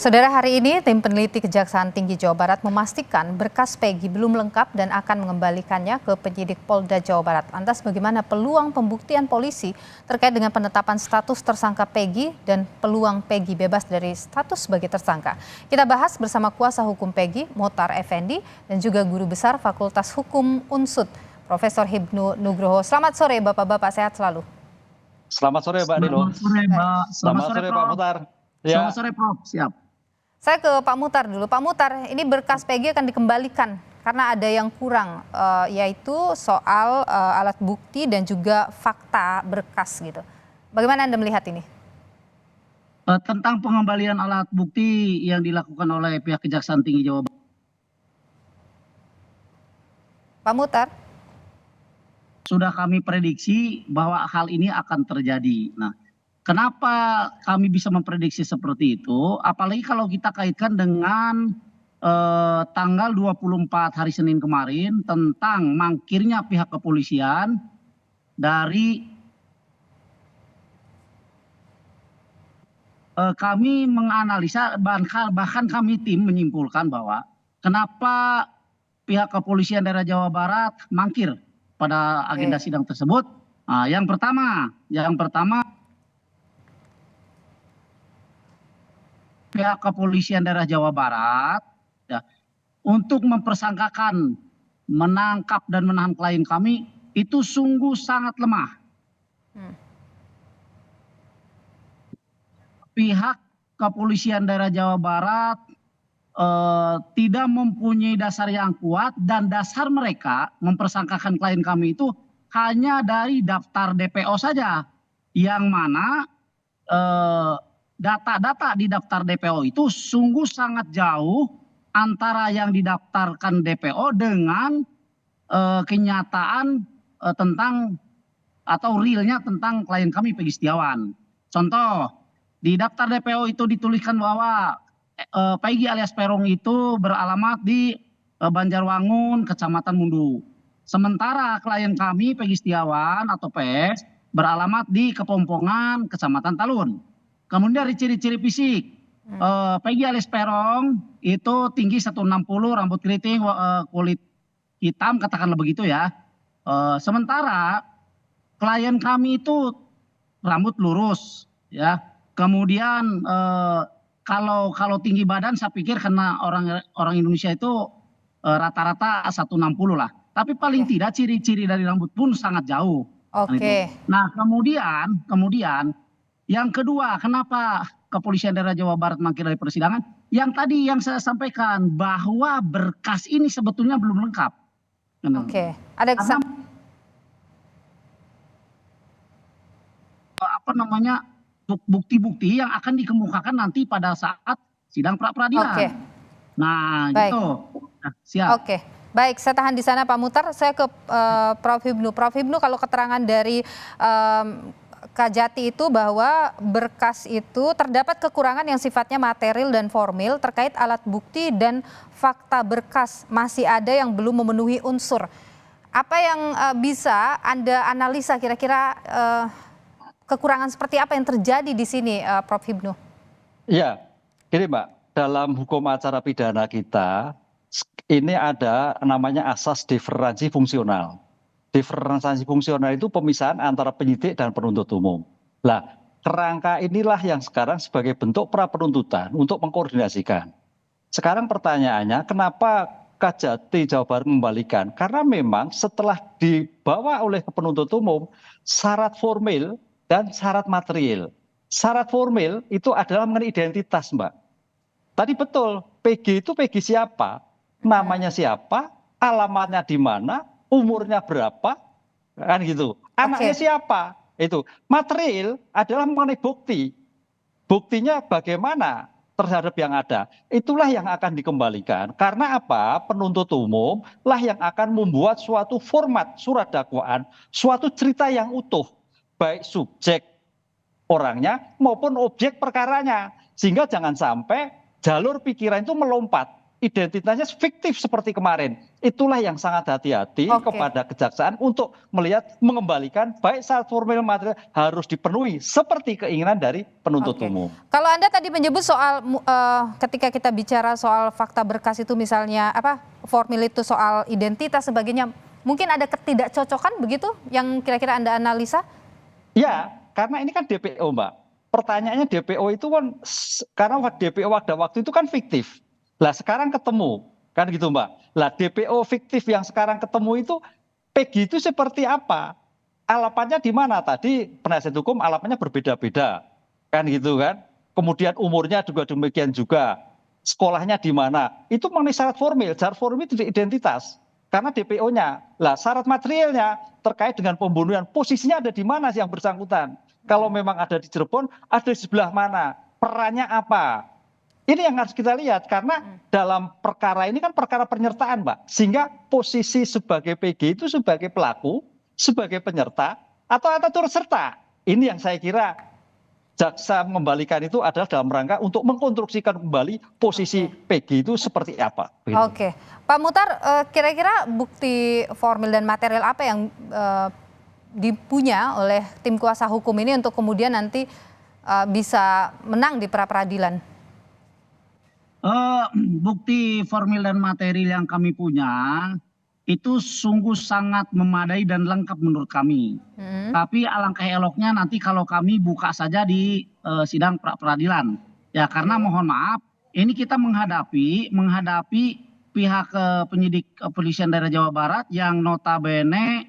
Saudara, hari ini tim peneliti Kejaksaan Tinggi Jawa Barat memastikan berkas Peggy belum lengkap dan akan mengembalikannya ke penyidik Polda Jawa Barat. Lantas bagaimana peluang pembuktian polisi terkait dengan penetapan status tersangka Peggy dan peluang Peggy bebas dari status sebagai tersangka? Kita bahas bersama kuasa hukum Peggy, Motar Effendi, dan juga Guru Besar Fakultas Hukum UNSUD, Profesor Hibnu Nugroho. Selamat sore Bapak-Bapak, sehat selalu. Selamat sore Mbak Nilo. Selamat sore Mbak. Selamat sore Pak Mutar. Selamat sore Prof. Siap. Saya ke Pak Mutar dulu. Pak Mutar, ini berkas Peggy akan dikembalikan karena ada yang kurang, yaitu soal alat bukti dan juga fakta berkas gitu. Bagaimana Anda melihat ini? Tentang pengembalian alat bukti yang dilakukan oleh pihak Kejaksaan Tinggi Jawa Barat. Pak Mutar? Sudah kami prediksi bahwa hal ini akan terjadi. Nah, kenapa kami bisa memprediksi seperti itu? Apalagi kalau kita kaitkan dengan tanggal 24 hari Senin kemarin tentang mangkirnya pihak kepolisian dari kami menganalisa, bahkan kami tim menyimpulkan bahwa kenapa pihak kepolisian daerah Jawa Barat mangkir pada agenda sidang tersebut. Nah, yang pertama pihak kepolisian daerah Jawa Barat ya, untuk mempersangkakan, menangkap dan menahan klien kami itu sungguh sangat lemah. Pihak kepolisian daerah Jawa Barat tidak mempunyai dasar yang kuat, dan dasar mereka mempersangkakan klien kami itu hanya dari daftar DPO saja, yang mana data-data di daftar DPO itu sungguh sangat jauh antara yang didaftarkan DPO dengan kenyataan tentang atau realnya tentang klien kami Peggy Setiawan. Contoh, di daftar DPO itu dituliskan bahwa Peggy alias Peron itu beralamat di Banjarwangun, Kecamatan Mundu. Sementara klien kami Peggy Setiawan atau PS beralamat di Kepompongan, Kecamatan Talun. Kemudian dari ciri-ciri fisik, Peggy alias Peron itu tinggi 160, rambut keriting, kulit hitam, katakanlah begitu ya. Sementara klien kami itu rambut lurus, ya. Kemudian kalau tinggi badan saya pikir karena orang Indonesia itu rata-rata 160 lah. Tapi paling tidak ciri-ciri dari rambut pun sangat jauh. Nah, kemudian yang kedua, kenapa kepolisian daerah Jawa Barat mangkir dari persidangan? Yang tadi yang saya sampaikan bahwa berkas ini sebetulnya belum lengkap. Ada bukti-bukti yang akan dikemukakan nanti pada saat sidang pra-peradilan. Nah, gitu. Nah, siap. Baik, saya tahan di sana Pak Mutar. Saya ke Prof Hibnu. Prof Hibnu, kalau keterangan dari Kajati itu bahwa berkas itu terdapat kekurangan yang sifatnya material dan formil terkait alat bukti dan fakta berkas, masih ada yang belum memenuhi unsur. Apa yang bisa Anda analisa kira-kira kekurangan seperti apa yang terjadi di sini, Prof Hibnu? Ya, gini Mbak, dalam hukum acara pidana kita ini ada namanya asas diferensiasi fungsional. Diferensiasi fungsional itu pemisahan antara penyidik dan penuntut umum. Nah, kerangka inilah yang sekarang sebagai bentuk pra penuntutan untuk mengkoordinasikan. Sekarang pertanyaannya, kenapa Kajati Jawa Barat membalikan? Karena memang setelah dibawa oleh penuntut umum, syarat formil dan syarat material. Syarat formil itu adalah mengenai identitas, Mbak. Tadi betul, Peggy itu Peggy siapa? Namanya siapa? Alamatnya di mana? Umurnya berapa? Kan gitu. Anaknya siapa? Itu. Material adalah mengenai bukti. Buktinya bagaimana terhadap yang ada. Itulah yang akan dikembalikan. Karena apa? Penuntut umum lah yang akan membuat suatu format surat dakwaan, suatu cerita yang utuh. Baik subjek orangnya maupun objek perkaranya. Sehingga jangan sampai jalur pikiran itu melompat. identitasnya fiktif seperti kemarin. Itulah yang sangat hati-hati kepada kejaksaan untuk mengembalikan baik syarat formil material harus dipenuhi seperti keinginan dari penuntut umum. Kalau Anda tadi menyebut soal ketika kita bicara soal fakta berkas itu misalnya formil itu soal identitas sebagainya, mungkin ada ketidakcocokan begitu yang kira-kira Anda analisa? Ya, karena ini kan DPO, Mbak. Pertanyaannya DPO itu kan karena DPO pada waktu itu kan fiktif. Lah sekarang ketemu, kan gitu Mbak. Lah DPO fiktif yang sekarang ketemu itu Peggy itu seperti apa? Alamatnya di mana? Tadi penasihat hukum alamatnya berbeda-beda, kan gitu kan. Kemudian umurnya juga demikian juga. Sekolahnya di mana? Itu mengenai syarat formil itu identitas. Karena DPO-nya. Lah syarat materialnya terkait dengan pembunuhan, posisinya ada di mana yang bersangkutan? Kalau memang ada di Cirebon, ada di sebelah mana? Perannya apa? Ini yang harus kita lihat karena dalam perkara ini kan perkara penyertaan, Mbak. Sehingga posisi sebagai PG itu sebagai pelaku, sebagai penyerta atau turut serta. Ini yang saya kira jaksa mengembalikan itu adalah dalam rangka untuk mengkonstruksikan kembali posisi PG itu seperti apa. Oke, Pak Muhtar, kira-kira bukti formil dan material apa yang dipunya oleh tim kuasa hukum ini untuk kemudian nanti bisa menang di pra-peradilan? Bukti formil dan material yang kami punya itu sungguh sangat memadai dan lengkap menurut kami. Tapi alangkah eloknya nanti kalau kami buka saja di sidang pra-peradilan. Ya karena mohon maaf, ini kita menghadapi pihak penyidik kepolisian daerah Jawa Barat yang notabene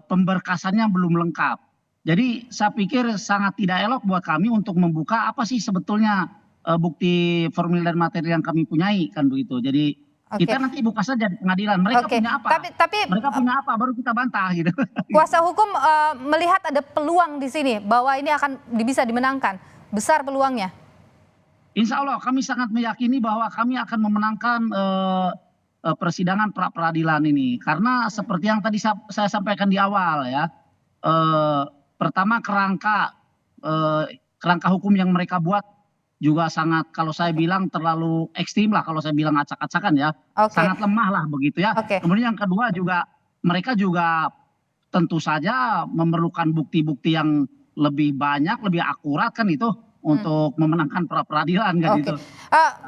pemberkasannya belum lengkap. Jadi saya pikir sangat tidak elok buat kami untuk membuka apa sih sebetulnya bukti formil dan material yang kami punyai, kan begitu. Jadi kita nanti buka saja di pengadilan. Mereka punya apa? Mereka punya apa? Baru kita bantah gitu. Kuasa hukum melihat ada peluang di sini bahwa ini akan bisa dimenangkan. Besar peluangnya. Insya Allah kami sangat meyakini bahwa kami akan memenangkan persidangan pra-peradilan ini. Karena seperti yang tadi saya sampaikan di awal ya. Pertama kerangka hukum yang mereka buat juga sangat, kalau saya bilang terlalu ekstrim lah, kalau saya bilang acak-acakan ya, sangat lemah lah begitu ya. Kemudian yang kedua juga mereka juga tentu saja memerlukan bukti-bukti yang lebih banyak, lebih akurat kan itu untuk memenangkan pra-peradilan kan gitu.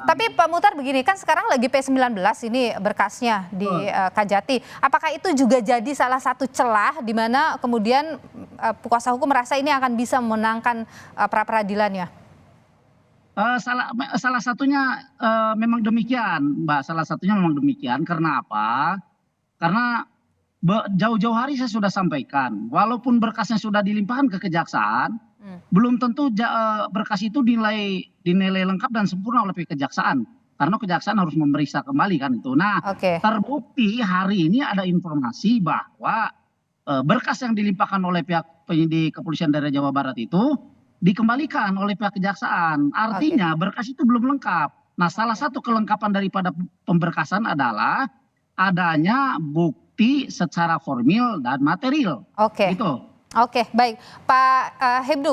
Tapi Pak Muhtar begini, kan sekarang lagi P19 ini berkasnya di Kajati. Apakah itu juga jadi salah satu celah di mana kemudian kuasa hukum merasa ini akan bisa memenangkan pra-peradilannya? Salah satunya memang demikian, Mbak. Salah satunya memang demikian. Karena apa? Karena jauh-jauh hari saya sudah sampaikan, walaupun berkasnya sudah dilimpahkan ke kejaksaan, belum tentu berkas itu dinilai lengkap dan sempurna oleh pihak kejaksaan. Karena kejaksaan harus memeriksa kembali kan itu. Nah, terbukti hari ini ada informasi bahwa berkas yang dilimpahkan oleh pihak penyidik kepolisian daerah Jawa Barat itu dikembalikan oleh pihak kejaksaan. Artinya berkas itu belum lengkap. Nah, salah satu kelengkapan daripada pemberkasan adalah adanya bukti secara formil dan material. Gitu. Oke, baik. Pak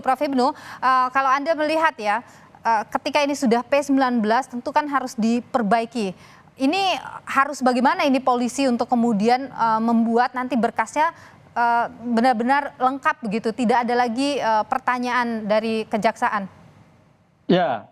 Prof. Hibnu, kalau Anda melihat ya, ketika ini sudah P19 tentu kan harus diperbaiki. Ini harus bagaimana ini polisi untuk kemudian membuat nanti berkasnya benar-benar lengkap begitu, tidak ada lagi pertanyaan dari kejaksaan? Ya,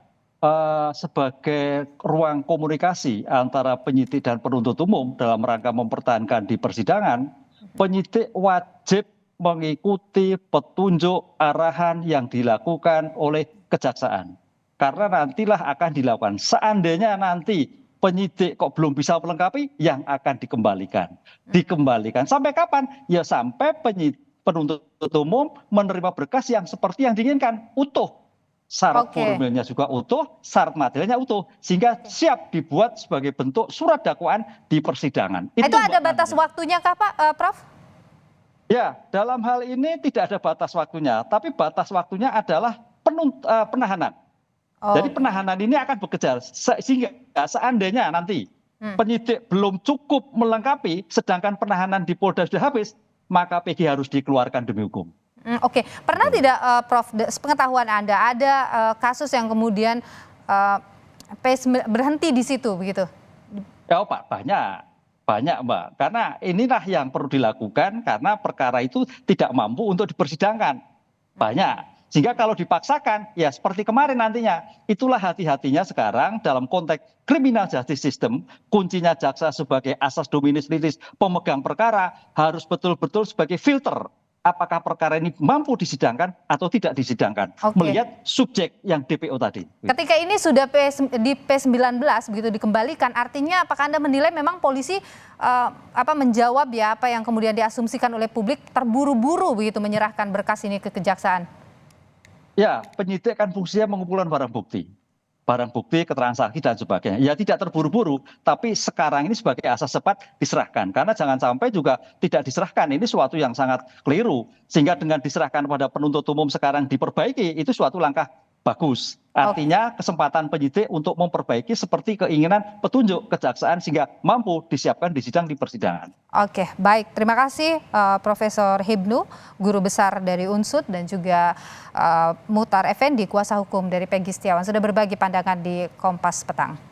sebagai ruang komunikasi antara penyidik dan penuntut umum dalam rangka mempertahankan di persidangan, penyidik wajib mengikuti petunjuk arahan yang dilakukan oleh kejaksaan. Karena nantilah akan dilakukan. Seandainya nanti penyidik kok belum bisa melengkapi, yang akan dikembalikan. Dikembalikan sampai kapan? Ya sampai penuntut umum menerima berkas yang seperti yang diinginkan, utuh. Syarat formilnya juga utuh, syarat materialnya utuh. Sehingga siap dibuat sebagai bentuk surat dakwaan di persidangan. Itu ada batas waktunya kah Pak, Prof? Ya, dalam hal ini tidak ada batas waktunya. Tapi batas waktunya adalah penahanan. Jadi penahanan ini akan bekerja sehingga seandainya nanti penyidik belum cukup melengkapi sedangkan penahanan di Polda sudah habis, maka PG harus dikeluarkan demi hukum. Pernah tidak Prof, sepengetahuan Anda ada kasus yang kemudian berhenti di situ begitu? Ya, Pak, banyak Mbak. Karena inilah yang perlu dilakukan karena perkara itu tidak mampu untuk dipersidangkan. Banyak. Sehingga kalau dipaksakan, ya seperti kemarin nantinya. Itulah hati-hatinya sekarang dalam konteks criminal justice system, kuncinya jaksa sebagai asas dominus litis pemegang perkara harus betul-betul sebagai filter. Apakah perkara ini mampu disidangkan atau tidak disidangkan. Oke. Melihat subjek yang DPO tadi. Ketika ini sudah di P19 begitu dikembalikan, artinya apakah Anda menilai memang polisi menjawab ya apa yang kemudian diasumsikan oleh publik, terburu-buru begitu menyerahkan berkas ini ke kejaksaan? Ya, penyidik kan fungsinya mengumpulkan barang bukti, keterangan saksi dan sebagainya. Ya tidak terburu-buru, tapi sekarang ini sebagai asas cepat diserahkan. Karena jangan sampai juga tidak diserahkan, ini suatu yang sangat keliru. Sehingga dengan diserahkan pada penuntut umum sekarang diperbaiki, itu suatu langkah bagus. Artinya kesempatan penyidik untuk memperbaiki seperti keinginan petunjuk kejaksaan sehingga mampu disiapkan di sidang di persidangan. Oke, baik. Terima kasih Profesor Hibnu, Guru Besar dari Unsud, dan juga Muhtar Effendi, Kuasa Hukum dari Peggy Setiawan, sudah berbagi pandangan di Kompas Petang.